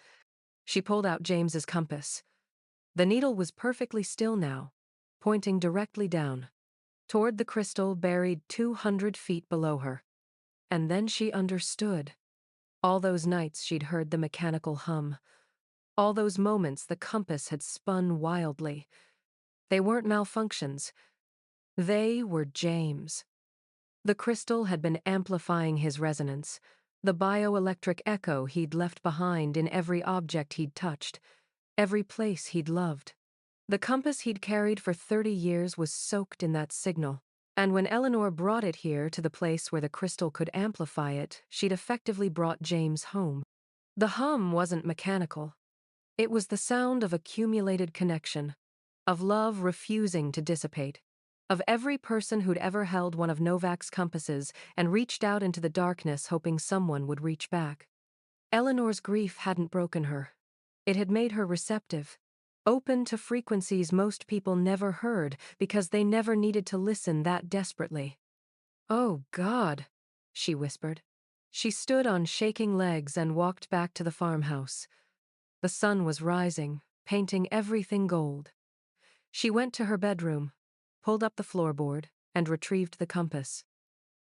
She pulled out James's compass. The needle was perfectly still now, pointing directly down, toward the crystal buried 200 feet below her. And then she understood. All those nights she'd heard the mechanical hum. All those moments the compass had spun wildly. They weren't malfunctions. They were James. The crystal had been amplifying his resonance, the bioelectric echo he'd left behind in every object he'd touched, every place he'd loved. The compass he'd carried for 30 years was soaked in that signal, and when Eleanor brought it here to the place where the crystal could amplify it, she'd effectively brought James home. The hum wasn't mechanical. It was the sound of accumulated connection, of love refusing to dissipate, of every person who'd ever held one of Novak's compasses and reached out into the darkness hoping someone would reach back. Eleanor's grief hadn't broken her. It had made her receptive, open to frequencies most people never heard because they never needed to listen that desperately. "Oh, God," she whispered. She stood on shaking legs and walked back to the farmhouse. The sun was rising, painting everything gold. She went to her bedroom, pulled up the floorboard, and retrieved the compass.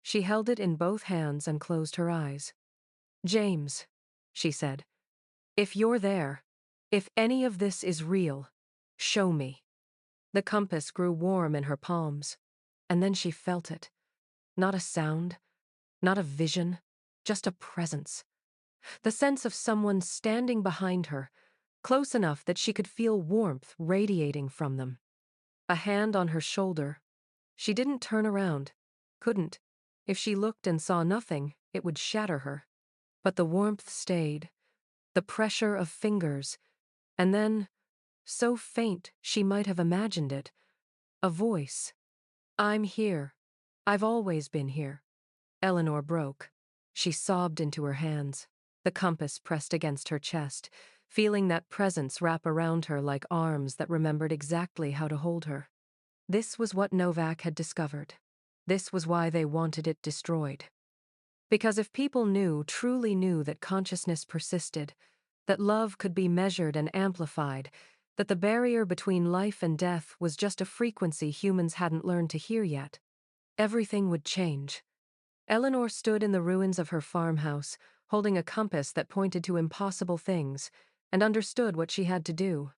She held it in both hands and closed her eyes. "James," she said, "if you're there, if any of this is real, show me." The compass grew warm in her palms, and then she felt it. Not a sound, not a vision, just a presence. The sense of someone standing behind her, close enough that she could feel warmth radiating from them. A hand on her shoulder. She didn't turn around. Couldn't. If she looked and saw nothing, it would shatter her. But the warmth stayed. The pressure of fingers. And then, so faint she might have imagined it, a voice. "I'm here. I've always been here." Eleanor broke. She sobbed into her hands. The compass pressed against her chest, feeling that presence wrap around her like arms that remembered exactly how to hold her. This was what Novak had discovered. This was why they wanted it destroyed. Because if people knew, truly knew that consciousness persisted, that love could be measured and amplified, that the barrier between life and death was just a frequency humans hadn't learned to hear yet, everything would change. Eleanor stood in the ruins of her farmhouse, holding a compass that pointed to impossible things, and understood what she had to do.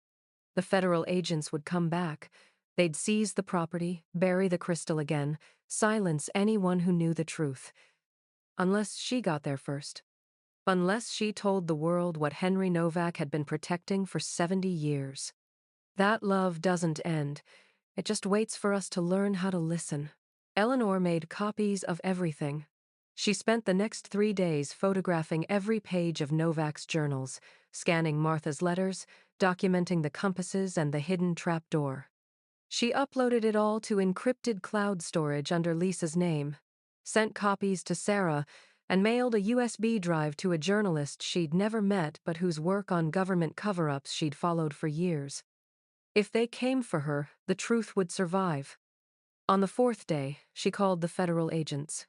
The federal agents would come back. They'd seize the property, bury the crystal again, silence anyone who knew the truth. Unless she got there first. Unless she told the world what Henry Novak had been protecting for 70 years. That love doesn't end. It just waits for us to learn how to listen. Eleanor made copies of everything. She spent the next 3 days photographing every page of Novak's journals, scanning Martha's letters, documenting the compasses and the hidden trapdoor. She uploaded it all to encrypted cloud storage under Lisa's name, sent copies to Sarah, and mailed a USB drive to a journalist she'd never met but whose work on government cover-ups she'd followed for years. If they came for her, the truth would survive. On the 4th day, she called the federal agents.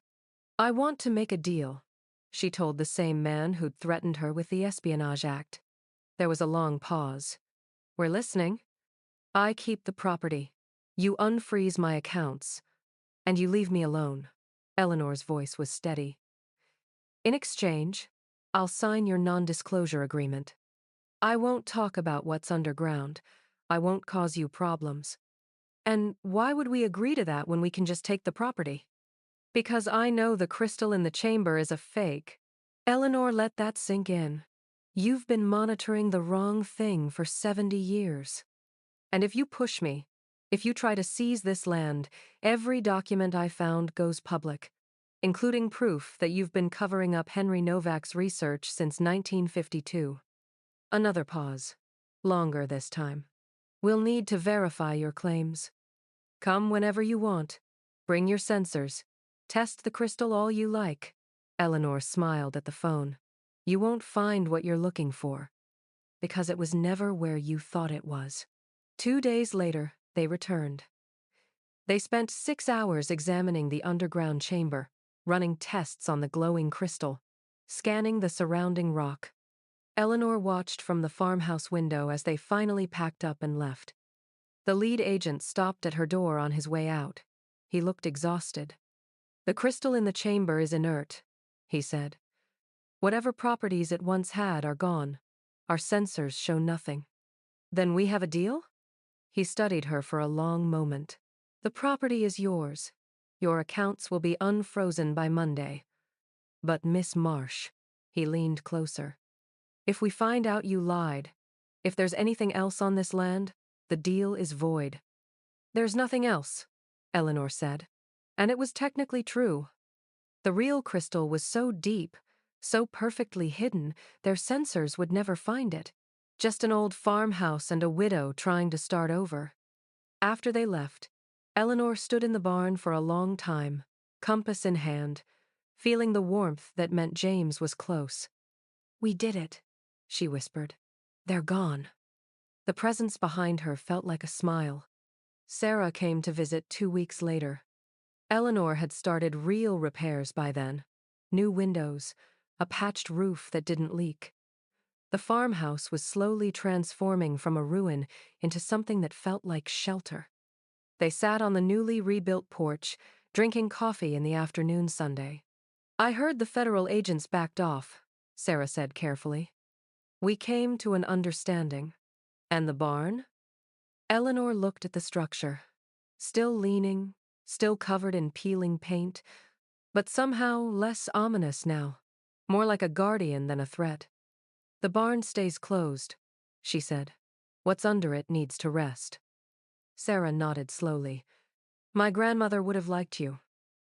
"I want to make a deal," she told the same man who'd threatened her with the Espionage Act. There was a long pause. "We're listening. I keep the property. You unfreeze my accounts. And you leave me alone." Eleanor's voice was steady. "In exchange, I'll sign your non-disclosure agreement. I won't talk about what's underground. I won't cause you problems. And why would we agree to that when we can just take the property? Because I know the crystal in the chamber is a fake." Eleanor, let that sink in. "You've been monitoring the wrong thing for 70 years. And if you push me, if you try to seize this land, every document I found goes public, including proof that you've been covering up Henry Novak's research since 1952. Another pause. Longer this time. "We'll need to verify your claims. Come whenever you want. Bring your sensors. Test the crystal all you like." Eleanor smiled at the phone. "You won't find what you're looking for. Because it was never where you thought it was." 2 days later, they returned. They spent 6 hours examining the underground chamber, running tests on the glowing crystal, scanning the surrounding rock. Eleanor watched from the farmhouse window as they finally packed up and left. The lead agent stopped at her door on his way out. He looked exhausted. "The crystal in the chamber is inert," he said. Whatever properties it once had are gone. Our sensors show nothing. Then we have a deal? He studied her for a long moment. The property is yours. Your accounts will be unfrozen by Monday. But Miss Marsh, he leaned closer. If we find out you lied, if there's anything else on this land, the deal is void. There's nothing else, Eleanor said. And it was technically true. The real crystal was so deep, so perfectly hidden, their sensors would never find it. Just an old farmhouse and a widow trying to start over. After they left, Eleanor stood in the barn for a long time, compass in hand, feeling the warmth that meant James was close. "We did it," she whispered. "They're gone." The presence behind her felt like a smile. Sarah came to visit 2 weeks later. Eleanor had started real repairs by then. New windows, a patched roof that didn't leak. The farmhouse was slowly transforming from a ruin into something that felt like shelter. They sat on the newly rebuilt porch, drinking coffee in the afternoon Sunday. "I heard the federal agents backed off," Sarah said carefully. "We came to an understanding." "And the barn?" Eleanor looked at the structure. Still leaning, still covered in peeling paint, but somehow less ominous now. More like a guardian than a threat. "The barn stays closed," she said. "What's under it needs to rest." Sarah nodded slowly. "My grandmother would have liked you.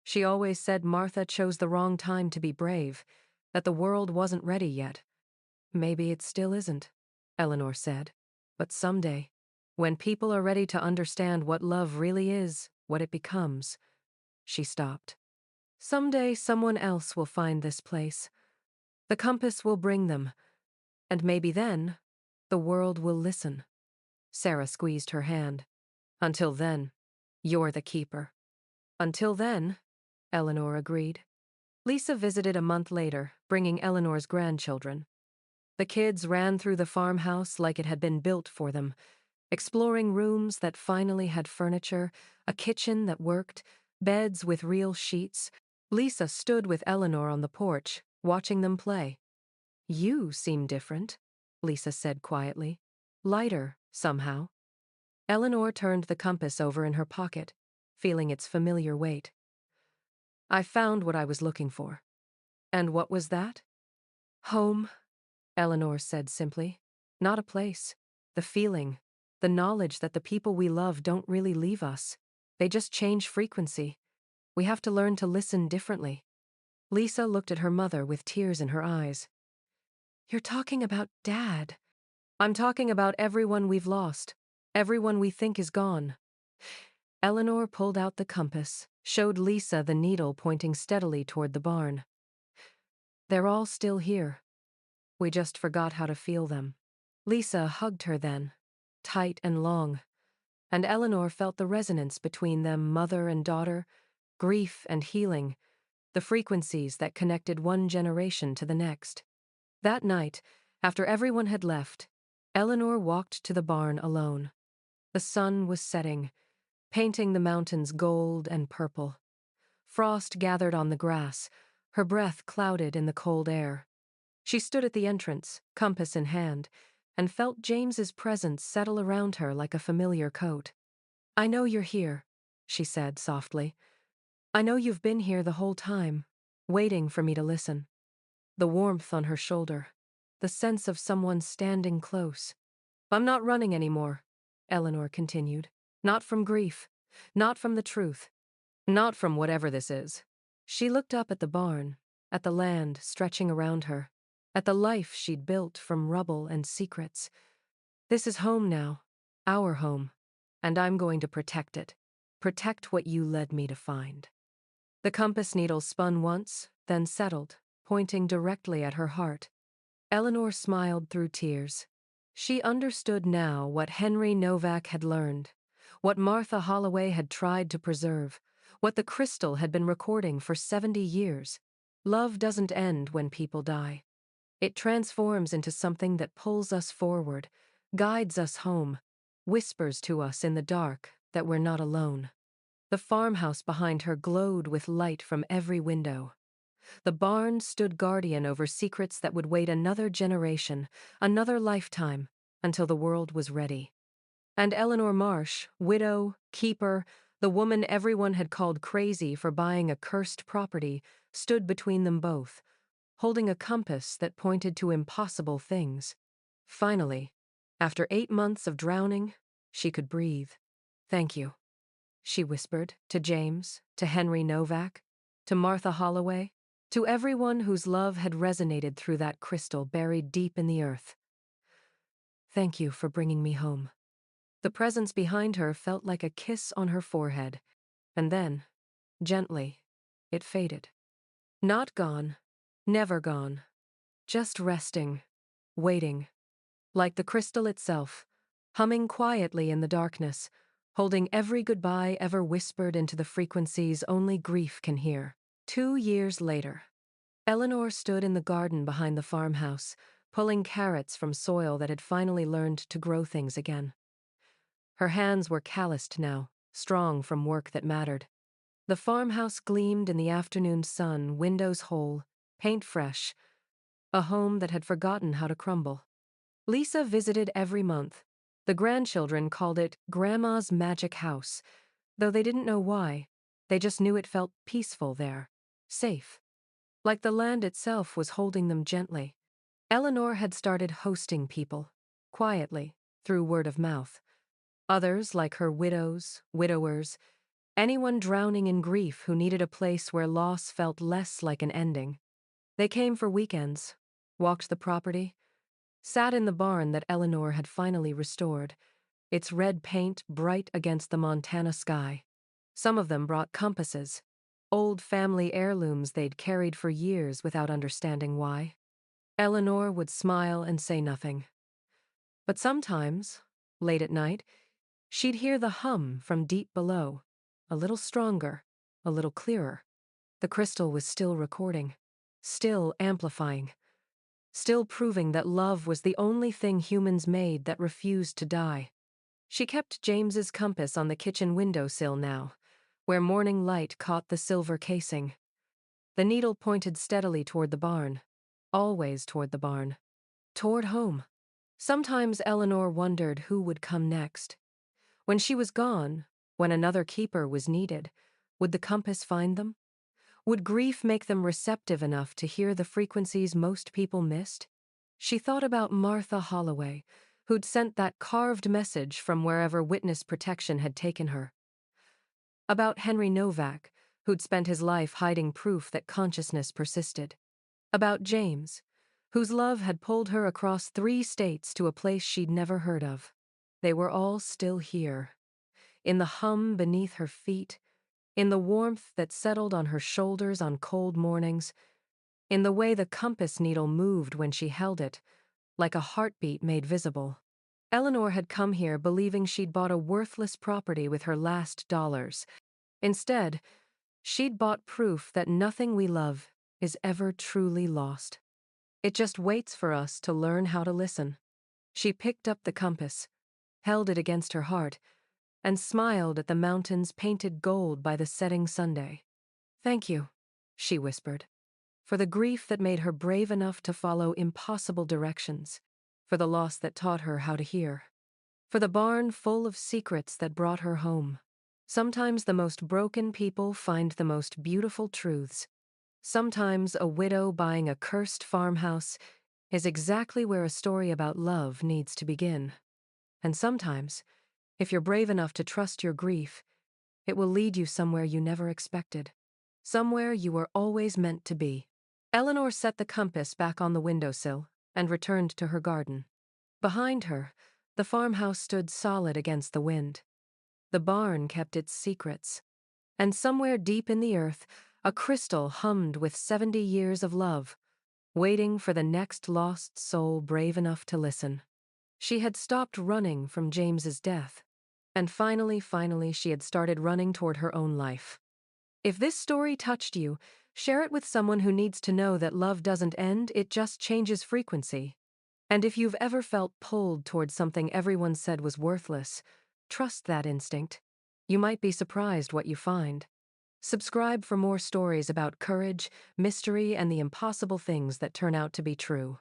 She always said Martha chose the wrong time to be brave, that the world wasn't ready yet." "Maybe it still isn't," Eleanor said. "But someday, when people are ready to understand what love really is, what it becomes." She stopped. "Someday someone else will find this place. The compass will bring them. And maybe then, the world will listen." Sarah squeezed her hand. "Until then, you're the keeper." "Until then," Eleanor agreed. Lisa visited a month later, bringing Eleanor's grandchildren. The kids ran through the farmhouse like it had been built for them, exploring rooms that finally had furniture, a kitchen that worked, beds with real sheets. Lisa stood with Eleanor on the porch, watching them play. "You seem different," Lisa said quietly. "Lighter, somehow." Eleanor turned the compass over in her pocket, feeling its familiar weight. "I found what I was looking for." "And what was that?" "Home," Eleanor said simply. "Not a place. The feeling, the knowledge that the people we love don't really leave us. They just change frequency. We have to learn to listen differently." Lisa looked at her mother with tears in her eyes. "You're talking about Dad." "I'm talking about everyone we've lost, everyone we think is gone." Eleanor pulled out the compass, showed Lisa the needle pointing steadily toward the barn. "They're all still here. We just forgot how to feel them." Lisa hugged her then, tight and long, and Eleanor felt the resonance between them, mother and daughter, grief and healing, the frequencies that connected one generation to the next. That night, after everyone had left, Eleanor walked to the barn alone. The sun was setting, painting the mountains gold and purple. Frost gathered on the grass, her breath clouded in the cold air. She stood at the entrance, compass in hand, and felt James's presence settle around her like a familiar coat. "I know you're here," she said softly. "I know you've been here the whole time, waiting for me to listen." The warmth on her shoulder, the sense of someone standing close. "I'm not running anymore," Eleanor continued. "Not from grief, not from the truth, not from whatever this is." She looked up at the barn, at the land stretching around her, at the life she'd built from rubble and secrets. "This is home now, our home, and I'm going to protect it. Protect what you led me to find." The compass needle spun once, then settled, pointing directly at her heart. Eleanor smiled through tears. She understood now what Henry Novak had learned, what Martha Holloway had tried to preserve, what the crystal had been recording for 70 years. Love doesn't end when people die. It transforms into something that pulls us forward, guides us home, whispers to us in the dark that we're not alone. The farmhouse behind her glowed with light from every window. The barn stood guardian over secrets that would wait another generation, another lifetime, until the world was ready. And Eleanor Marsh, widow, keeper, the woman everyone had called crazy for buying a cursed property, stood between them both, holding a compass that pointed to impossible things. Finally, after 8 months of drowning, she could breathe. "Thank you," she whispered, to James, to Henry Novak, to Martha Holloway, to everyone whose love had resonated through that crystal buried deep in the earth. "Thank you for bringing me home." The presence behind her felt like a kiss on her forehead, and then, gently, it faded. Not gone, never gone, just resting, waiting, like the crystal itself, humming quietly in the darkness, holding every goodbye ever whispered into the frequencies only grief can hear. 2 years later, Eleanor stood in the garden behind the farmhouse, pulling carrots from soil that had finally learned to grow things again. Her hands were calloused now, strong from work that mattered. The farmhouse gleamed in the afternoon sun, windows whole, paint fresh, a home that had forgotten how to crumble. Lisa visited every month. The grandchildren called it Grandma's Magic House, though they didn't know why. They just knew it felt peaceful there, safe, like the land itself was holding them gently. Eleanor had started hosting people, quietly, through word of mouth. Others, like her widows, widowers, anyone drowning in grief who needed a place where loss felt less like an ending. They came for weekends, walked the property, sat in the barn that Eleanor had finally restored, its red paint bright against the Montana sky. Some of them brought compasses, old family heirlooms they'd carried for years without understanding why. Eleanor would smile and say nothing. But sometimes, late at night, she'd hear the hum from deep below, a little stronger, a little clearer. The crystal was still recording, still amplifying, still proving that love was the only thing humans made that refused to die. She kept James's compass on the kitchen windowsill now, where morning light caught the silver casing. The needle pointed steadily toward the barn, always toward the barn, toward home. Sometimes Eleanor wondered who would come next. When she was gone, when another keeper was needed, would the compass find them? Would grief make them receptive enough to hear the frequencies most people missed? She thought about Martha Holloway, who'd sent that carved message from wherever witness protection had taken her. About Henry Novak, who'd spent his life hiding proof that consciousness persisted. About James, whose love had pulled her across 3 states to a place she'd never heard of. They were all still here, in the hum beneath her feet, in the warmth that settled on her shoulders on cold mornings, in the way the compass needle moved when she held it, like a heartbeat made visible. Eleanor had come here believing she'd bought a worthless property with her last dollars. Instead, she'd bought proof that nothing we love is ever truly lost. It just waits for us to learn how to listen. She picked up the compass, held it against her heart, and smiled at the mountains painted gold by the setting Sunday. "Thank you," she whispered, for the grief that made her brave enough to follow impossible directions, for the loss that taught her how to hear, for the barn full of secrets that brought her home. Sometimes the most broken people find the most beautiful truths. Sometimes a widow buying a cursed farmhouse is exactly where a story about love needs to begin. And sometimes, if you're brave enough to trust your grief, it will lead you somewhere you never expected, somewhere you were always meant to be. Eleanor set the compass back on the windowsill and returned to her garden. Behind her, the farmhouse stood solid against the wind. The barn kept its secrets. And somewhere deep in the earth, a crystal hummed with 70 years of love, waiting for the next lost soul brave enough to listen. She had stopped running from James's death. And finally, she had started running toward her own life. If this story touched you, share it with someone who needs to know that love doesn't end, it just changes frequency. And if you've ever felt pulled toward something everyone said was worthless, trust that instinct. You might be surprised what you find. Subscribe for more stories about courage, mystery, and the impossible things that turn out to be true.